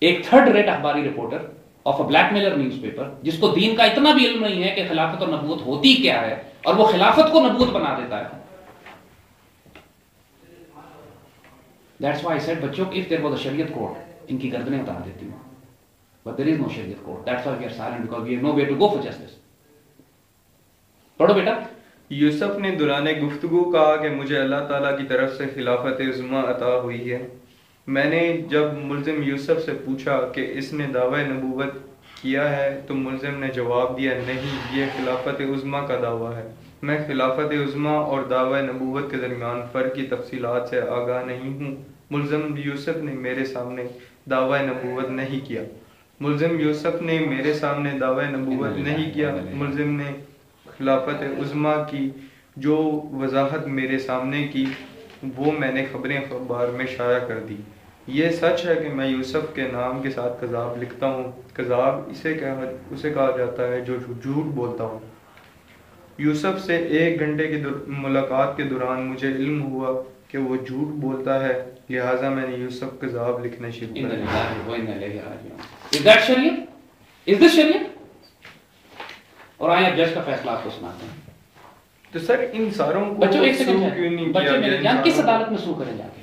ایک third rate اخباری reporter of a blackmailer newspaper جس کو دین کا اتنا بھی علم نہیں ہے کہ خلافت اور نبوت ہوتی کیا ہے اور وہ خلافت کو نبوت بنا دیتا ہے. That's why I said بچوں if there was a شریعت court ان کی گردنیں اتار دیتی ہوں. But there is no شریعت court. That's why we are silent because we have nowhere to go for justice. پڑھو بیٹا. یوسف نے دوران گفتگو کہا کہ مجھے اللہ تعالیٰ کی طرف سے خلافت عظمیٰ عطا ہوئی ہے. میں نے جب ملزم یوسف سے پوچھا کہ اس نے دعوی نبوت کیا ہے تو ملزم نے جواب دیا نہیں، یہ خلافت عظمیٰ کا دعویٰ ہے. میں خلافت عظمیٰ اور دعوی نبوت کے درمیان فرق کی تفصیلات سے آگاہ نہیں ہوں. ملزم یوسف نے میرے سامنے دعوی نبوت نہیں کیا. ملزم نے خلافت عظمیٰ کی جو وضاحت میرے سامنے کی وہ میں نے خبریں اخبار میں شائع کر دی. یہ سچ ہے کہ میں یوسف کے نام کے ساتھ کذاب لکھتا ہوں. کذاب اسے کہا جاتا ہے جو جھوٹ بولتا ہوں. یوسف سے 1 گھنٹے کی ملاقات کے دوران مجھے علم ہوا کہ وہ جھوٹ بولتا ہے، لہٰذا میں نے یوسف کذاب لکھنا شروع کر دیا. اور آئیں اب جج کا فیصلہ آپ کو سناتے ہیں. تو سر ان ساروں کو بچوں ایک سیکنڈ کیوں نہیں کیا کس عدالت میں سو کریں جا کے؟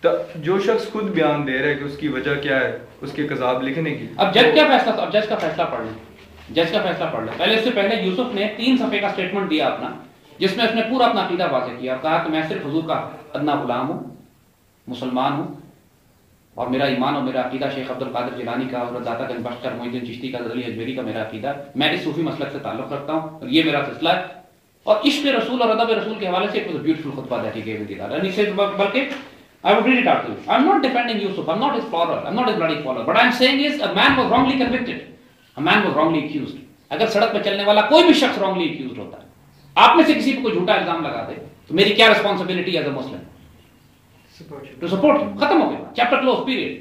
تو جو شخص خود بیان دے رہا ہے کہ اس کی وجہ کیا ہے اس کے کذاب لکھنے کی. اب جج کیا فیصلہ، اب جج کا فیصلہ پڑھ لیں. جج کا فیصلہ پڑھ لیں. پہلے اس سے پہلے یوسف نے 3 صفحے کا سٹیٹمنٹ دیا اپنا، جس میں اس نے پورا اپنا عقیدہ واضح کیا. کہا کہ میں صرف حضور کا ادنا غلام ہوں، مسلمان ہوں، اور میرا ایمان اور میرا عقیدہ شیخ عبد القادر جیلانی کا، حضرت داتا گنج بخش محی الدین چشتی کا، علی اجمیری کا میرا عقیدہ. میں اس صوفی مسلک سے تعلق رکھتا ہوں اور یہ میرا سلسلہ ہے. اور عشق رسول اور ادب رسول کے حوالے سے ایک بیوٹیفل خطبہ دیٹ ہی گیو ان دی ادارہ. بلکہ I would read it out to you. I'm not defending Yusuf. I'm not his follower. I'm not his bloody follower. But I'm saying is a man was wrongly convicted. A man was wrongly accused. اگر سڑک پہ چلنے والا کوئی بھی شخص wrongly accused ہوتا ہے، آپ میں سے کسی پہ کوئی جھوٹا الزام لگا دے تو میری کیا responsibility as a Muslim? To support him. ختم ہو گیا. Chapter close. Period.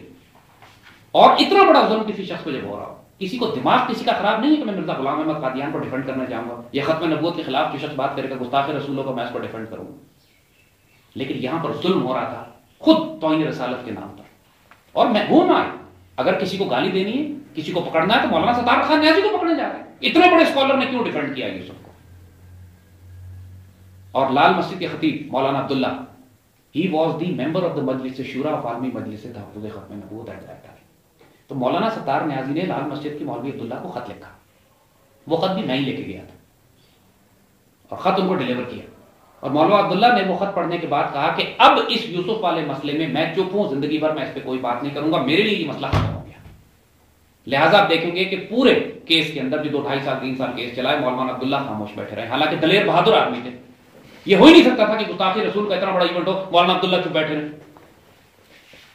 اور اتنا بڑا ظلم کسی شخص کو جب ہو رہا ہو، کسی کو دماغ کسی کا خراب نہیں ہے کہ میں مرزا غلام احمد قادیان کو ڈیفینڈ کرنا چاہوں گا یا ختم نبوت کے خلاف جو شخص بات کرے گا گستاخ رسولوں کو میں اس کو ڈیفینڈ کروں گا. لیکن یہاں پر ظلم ہو رہا تھا خود توہین رسالت کے نام پر. اور میں ہوں مائے اگر کسی کو گالی دینی ہے، کسی کو پکڑنا ہے تو مولانا ستار خان نیازی کو پکڑنے جا رہے ہیں. اتنے بڑے اسکالر نے کیوں ڈیفینڈ کیا یوسف کو؟ اور لال مسجد کے خطیب مولانا عبداللہ، he was the member of the مجلس شورا آف عالمی مجلس تحفظ ختم نبوت ایٹ دیٹ ٹائم. تو مولانا ستار نیازی نے لال مسجد کے مولوی عبداللہ کو خط لکھا. وہ خط بھی میں ہی لے کے گیا تھا اور خط ان کو ڈیلیور کیا. اور مولانا عبداللہ نے وہ خط پڑھنے کے بعد کہا کہ اب اس یوسف والے مسئلے میں میں چپ ہوں، زندگی بھر میں اس پہ کوئی بات نہیں کروں گا، میرے لیے یہ مسئلہ ختم ہو گیا. لہٰذا آپ دیکھیں گے کہ پورے کیس کے اندر جو 2-2.5 سال 3 سال کیس چلا ہے، مولانا عبداللہ خاموش بیٹھے رہے. حالانکہ دلیر بہادر آدمی تھے. یہ ہو ہی نہیں سکتا تھا کہ گستاخی رسول کا اتنا بڑا ایونٹ ہو مولانا عبداللہ چپ بیٹھے رہے.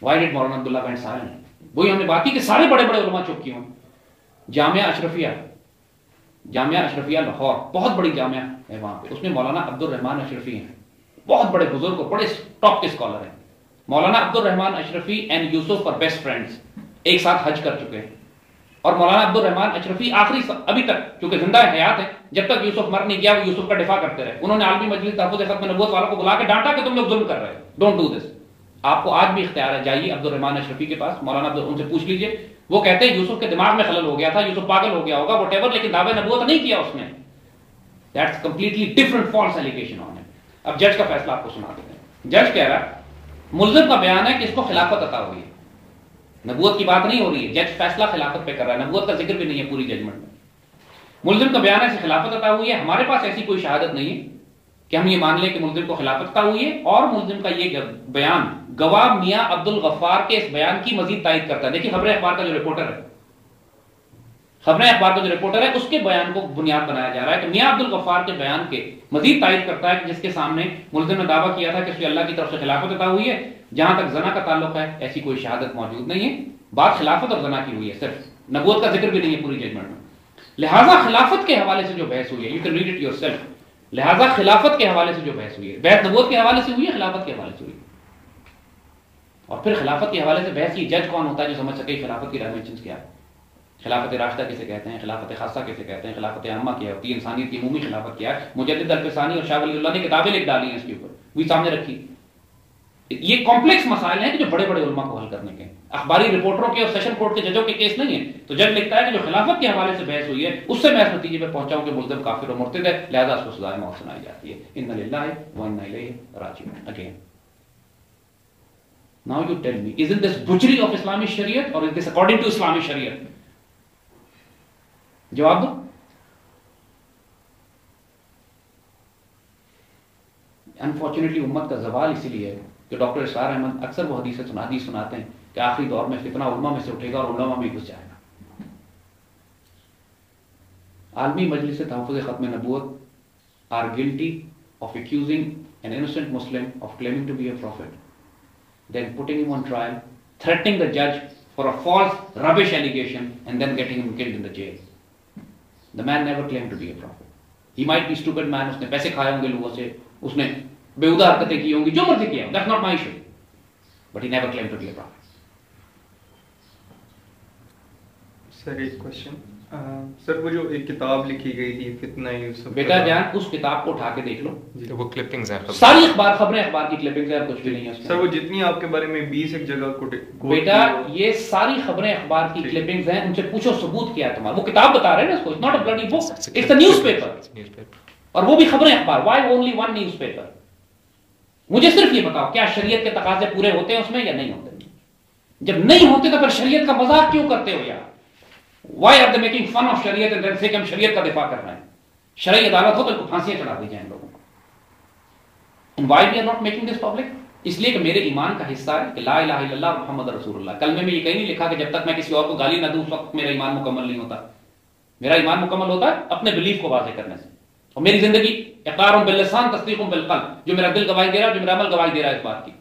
Why did Maulana Abdullah went silent? وہی ہم نے بات کی کہ سارے بڑے بڑے علماء چپ کیوں. جامعہ اشرفیہ لاہور بہت بڑی جامعہ ہے وہاں پہ، اس میں مولانا عبد الرحمان اشرفی ہیں، بہت بڑے بزرگ، بڑے ٹاپ کے اسکالر ہیں. مولانا عبد الرحمان اشرفی اینڈ یوسف اور بیسٹ فرینڈز، ایک ساتھ حج کر چکے ہیں. اور مولانا عبد الرحمان اشرفی آخری ابھی تک چونکہ زندہ حیات ہے، جب تک یوسف مر نہیں گیا وہ یوسف کا دفاع کرتے رہے. انہوں نے عالمی مجلس تحفظ ختم نبوت والوں کو بلا کے ڈانٹا کہ تم لوگ ظلم کر رہے ہو، ڈونٹ ڈو دس. آپ کو آج بھی اختیار ہے، جائیے عبد الرحمان اشرفی کے پاس، مولانا ان سے پوچھ لیجئے. وہ کہتے ہیں یوسف کے دماغ میں خلل ہو گیا تھا، یوسف پاگل ہو گیا ہوگا وٹ ایور، لیکن دعوی نبوت نہیں کیا اس نے. That's completely different false allegation on him. اب جج کا فیصلہ آپ کو سنا دیتے ہیں. جج کہہ رہا ملزم کا بیان ہے کہ اس کو خلافت عطا ہوئی ہے، نبوت کی بات نہیں ہو رہی ہے. جج فیصلہ خلافت پہ کر رہا ہے، نبوت کا ذکر بھی نہیں ہے پوری ججمنٹ میں. ملزم کا بیان ہے کہ خلافت عطا ہوئی ہے. ہمارے پاس ایسی کوئی شہادت نہیں ہے کہ ہم یہ مان لیں کہ ملزم کو خلافت عطا ہوئی ہے. اور ملزم کا یہ بیان گواہ میاں عبد الغفار کے اس بیان کی مزید تائید کرتا ہے. دیکھیے خبر اخبار کا جو رپورٹر ہے، اس کے بیان کو بنیاد بنایا جا رہا ہے کہ میاں عبد الغفار کے بیان کے مزید تائید کرتا ہے کہ جس کے سامنے ملزم نے دعویٰ کیا تھا کہ اس کو اللہ کی طرف سے خلافت عطا ہوئی ہے. جہاں تک زنا کا تعلق ہے ایسی کوئی شہادت موجود نہیں ہے. بات خلافت اور زنا کی ہوئی ہے، صرف نبوت کا ذکر بھی نہیں ہے پوری ججمنٹ میں. لہٰذا خلافت کے حوالے سے جو بحث ہوئی ہے، you can read it your self. لہٰذا خلافت کے حوالے سے جو بحث ہوئی ہے، بحث نبوت کے حوالے سے ہوئی ہے، خلافت کے حوالے سے ہوئی ہے. اور پھر خلافت کے حوالے سے بحث کی جج کون ہوتا ہے جو سمجھ سکے خلافت کی ڈائمینشنز کیا ہے، خلافت راشدہ کسے کہتے ہیں، خلافت خاصہ کسے کہتے ہیں، خلافت عامہ کیا ہوتی ہے، انسانیت کی عمومی خلافت کیا ہے. مجدد الفسانی اور شاہ ولی اللہ نے کتابیں لکھ ڈالی ہیں اس کے اوپر، وہی سامنے رکھی. یہ کمپلیکس مسائل ہیں کہ جو بڑے بڑے علماء کو حل کرنے کے ہیں. اخباری رپورٹروں کے اور سیشن کورٹ کے ججوں کے کیس نہیں ہیں. تو جج لکھتا ہے کہ جو خلافت کے حوالے سے بحث ہوئی ہے اس سے میں اس نتیجے پہ پہنچا ہوں کہ ملزم کافر و مرتد ہے, لہذا اس کو سزائے موت سنائی جاتی ہے. انا للہ و انا الیہ راجعون. Again now you tell me, isn't this butchery of Islamic Shariat or is this according to Islamic Shariat? جواب دو. انفارچونیٹلی امت کا زوال اسی لیے ہے کہ ڈاکٹر اسرار احمد اکثر وہ حدیث سناتے ہیں کہ آخری دور میں فتنہ علماء میں سے اٹھے گا اور علماء میں گھس جائے گا. عالمی مجلس تحفظ ختم نبوت are guilty of accusing an innocent Muslim of claiming to be a prophet, then putting him on trial, threatening the judge for a false rubbish allegation and then getting him killed in the jail. The man never claimed to be a prophet. He might be stupid man, اس نے پیسے کھائے ہوں گے لوگوں سے, اس نے بےہودہ حرکتیں کی ہوں گی, جو مرضی کیا, that's not my issue, but he never claimed to be a prophet. سر ایک کوشچن, سر وہ جو ایک کتاب لکھی گئی تھی فتنہ یوسف, بیٹا جان اس کتاب کو اٹھا کے دیکھ لو, وہ کلپنگز ہیں, ساری خبریں اخبار کی کلپنگز ہیں, کچھ بھی نہیں ہے اس میں. سر وہ جتنی آپ کے بارے میں 20 ایک جگہ بیٹا یہ ساری خبریں اخبار کی کلپنگز ہیں, ان سے پوچھو ثبوت کیا ہے تمہارا. وہ کتاب بتا رہے ہیں نا اس کو, it's not a bloody book, it's a newspaper, اور وہ بھی خبریں اخبار. why only one newspaper? مجھے صرف یہ بتاؤ کیا شریعت کے تقاضے پورے ہوتے ہیں اس میں یا نہیں ہوتے؟ جب نہیں ہوتے تو پھر شریعت کا مذاق کیوں کرتے ہو یار؟ Why are they making fun of شریعت and then say کہ ہم شریعت کا دفاع کر رہے ہیں؟ شرعی عدالت ہو تو ان کو پھانسیاں چڑھا دی جائیں لوگوں کو. And why we are not making this public? اس لیے کہ میرے ایمان کا حصہ ہے کہ لا الہ الا اللہ محمد رسول اللہ. کلمے میں یہ کہیں نہیں لکھا کہ جب تک میں کسی اور کو گالی نہ دوں اس وقت میرا ایمان مکمل نہیں ہوتا. میرا ایمان مکمل ہوتا ہے اپنے بلیف کو واضح کرنے سے, اور میری زندگی اقرار باللسان تصدیق بالقلب, جو میرا دل گواہی دے رہا ہے, جو میرا عمل گواہی دے رہا ہے اس بات کی.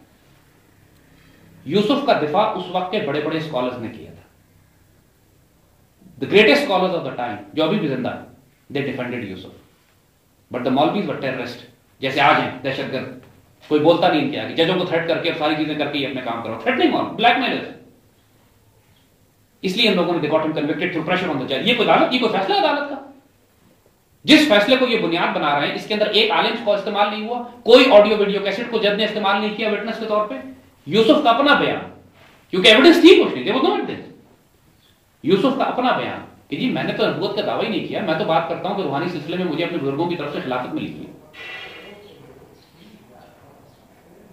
یوسف کا دفاع اس وقت کے بڑے بڑے اسکالرز نے کیا تھا. The greatest scholars of the time, جو ابھی بھی زندہ ہیں, they defended Yusuf. But the Maulvis were terrorists. جیسے آج ہیں دہشت گرد, کوئی بولتا نہیں ان کے آگے, ججوں کو تھریٹ کر کے اور ساری چیزیں کر کے یہ اپنے کام کرو. تھریٹ نہیں مال, بلیک میلرز. اس لیے ان لوگوں نے they got him convicted through pressure on the judge. یہ کوئی عدالت, یہ کوئی فیصلہ عدالت کا. جس فیصلے کو یہ بنیاد بنا رہے ہیں اس کے اندر ایک عالم کو استعمال نہیں ہوا, کوئی آڈیو ویڈیو کیسٹ کو جج نے استعمال نہیں کیا وٹنس کے طور پہ. یوسف کا اپنا بیان, کیونکہ ایویڈنس تھی کچھ نہیں, there was no evidence. یوسف کا اپنا بیان کہ جی میں نے تو نبوت کا دعویٰ ہی نہیں کیا, میں تو بات کرتا ہوں کہ روحانی سلسلے میں مجھے اپنے بزرگوں کی طرف سے خلافت ملی تھی.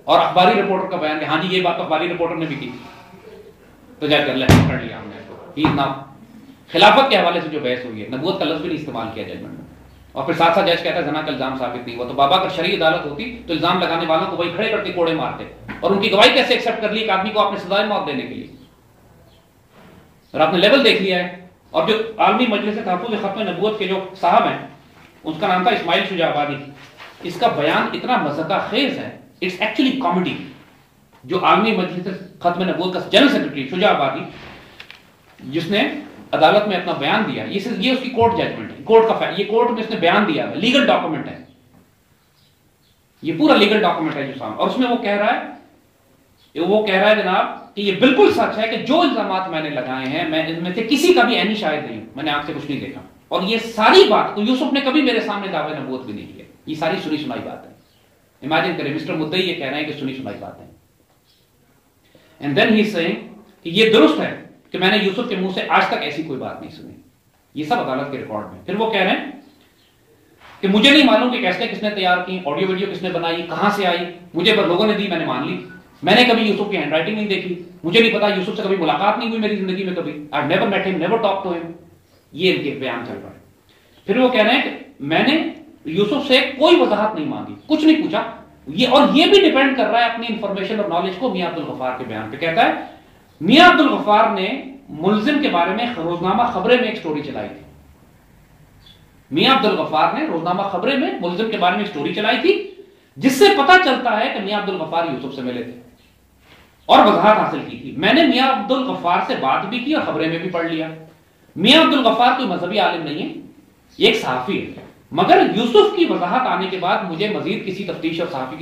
اور اخباری رپورٹر کا بیان کہ ہاں جی یہ بات اخباری رپورٹر نے بھی کی, تو جا کر کر لیا ہم نے اس کو. خلافت کے حوالے سے جو بحث ہوئی ہے, نبوت کا لفظ بھی نہیں استعمال کیا ججمنٹ میں, اور پھر ساتھ ساتھ جج کہتا ہے زنا کا الزام ثابت نہیں ہوا. تو بابا اگر شرعی عدالت ہوتی تو الزام لگانے والوں کو وہی کھڑے کرتے کوڑے مارتے, اور ان کی گواہی کیسے ایکسپٹ کر لی ایک آدمی کو آپ نے سزائے موت دینے کے لیے. اور آپ نے لیول دیکھ لیا ہے. اور جو عالمی مجلس تحفظ ختم نبوت کے جو صاحب ہیں, اس کا نام تھا اسماعیل شجاع آبادی, اس کا بیان اتنا مزاقہ خیز ہے, اٹس ایکچولی کامیڈی. جو عالمی مجلس ختم نبوت کا جنرل سیکرٹری شجاع آبادی, جس نے عدالت میں اپنا بیان دیا, یہ اس کی کورٹ ججمنٹ ہے, کورٹ کا یہ کورٹ میں اس نے بیان دیا ہے, لیگل ڈاکومنٹ ہے, یہ پورا لیگل ڈاکومنٹ ہے جو سامنے. اور اس میں وہ کہہ رہا ہے جناب کہ یہ بالکل سچ ہے کہ جو الزامات میں نے لگائے ہیں میں ان میں سے کسی کا بھی عینی شاہد نہیں ہوں, میں نے آنکھ سے کچھ نہیں دیکھا. اور یہ ساری بات یوسف نے کبھی میرے سامنے دعوی نبوت بھی نہیں کیا, یہ ساری سنی سنائی بات ہے. امیجن کریں مسٹر مدعی یہ کہہ رہے ہیں کہ سنی سنائی بات ہے. And then he is seeing کہ یہ درست ہے کہ میں نے یوسف کے منہ سے آج تک ایسی کوئی بات نہیں سنی. یہ سب عدالت کے ریکارڈ میں. پھر وہ کہہ رہے ہیں کہ مجھے نہیں معلوم کہ کیسے کس نے تیار کی, آڈیو ویڈیو کس نے بنائی, کہاں سے آئی, مجھے پر لوگوں نے دی, میں نے مان لی. میں نے کبھی یوسف کی ہینڈ رائٹنگ نہیں دیکھی, مجھے نہیں پتا, یوسف سے کبھی ملاقات نہیں ہوئی میری زندگی میں کبھی, I've never met him, never talked to him. یہ ان کے بیان چل رہا ہے. پھر وہ کہہ رہے ہیں کہ میں نے یوسف سے کوئی وضاحت نہیں مانگی, کچھ نہیں پوچھا. اور یہ بھی ڈیپینڈ کر رہا ہے اپنی انفارمیشن اور نالج کو میاں عبدالغفار کے بیان پہ. کہتا ہے میاں عبدالغفار نے ملزم کے بارے میں روزنامہ خبریں میں ایک سٹوری چلائی تھی. میاں عبدالغفار نے روزنامہ خبریں میں ملزم کے بارے میں ایک سٹوری چلائی تھی, جس سے پتہ چلتا ہے کہ میاں عبدالغفار یوسف سے ملے تھے اور وضاحت حاصل کی تھی. میں نے میاں عبدالغفار سے بات بھی کی اور خبریں میں بھی پڑھ لیا. میاں عبدالغفار کوئی مذہبی عالم نہیں ہے, یہ ایک صحافی ہے, مگر یوسف کی وضاحت آنے کے بعد مجھے مزید کسی تفتیش اور صحافی کی